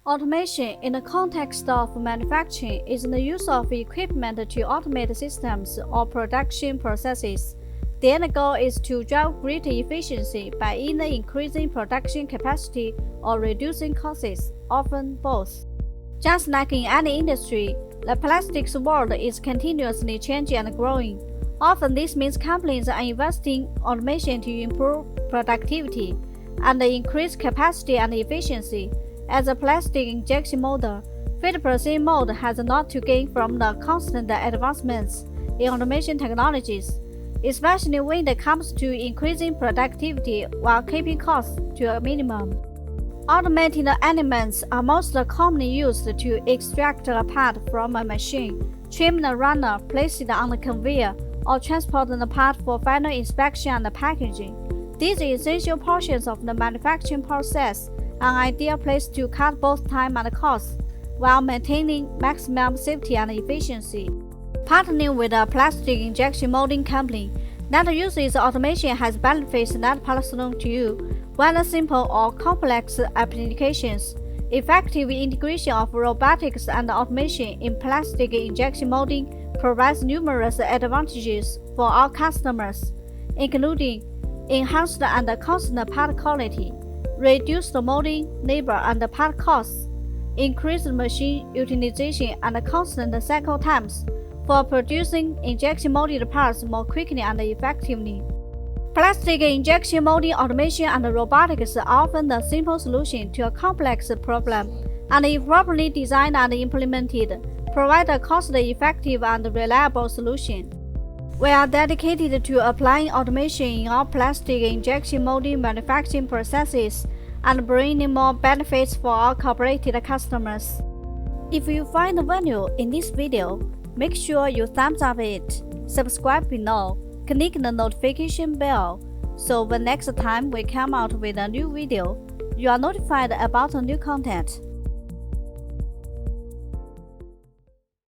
Automation in the context of manufacturing is the use of equipment to automate systems or production processes. The end goal is to drive greater efficiency by either increasing production capacity or reducing costs, often both. Just like in any industry, the plastics world is continuously changing and growing. Often this means companies are investing in automation to improve productivity and increase capacity and efficiency. As a plastic injection molding, 50% mold has a lot to gain from the constant advancements in automation technologies, especially when it comes to increasing productivity while keeping costs to a minimum. Automated elements are most commonly used to extract a part from a machine, trim the runner, place it on the conveyor, or transport the part for final inspection and packaging. These essential portions of the manufacturing process are an ideal place to cut both time and cost while maintaining maximum safety and efficiency. Partnering with a plastic injection molding company that uses automation has benefits that pass along to you, whether simple or complex applications. Effective integration of robotics and automation in plastic injection molding provides numerous advantages for our customers, including enhanced and constant part quality, reduced molding, labor, and part costs, increased machine utilization, and constant cycle times for producing injection molded parts more quickly and effectively. Plastic injection molding automation and robotics are often the simple solution to a complex problem, and if properly designed and implemented, provide a cost-effective and reliable solution. We are dedicated to applying automation in all plastic injection molding manufacturing processes and bringing more benefits for our cooperated customers. If you find value in this video, make sure you thumbs up it, subscribe below, click the notification bell, so the next time we come out with a new video, you are notified about new content.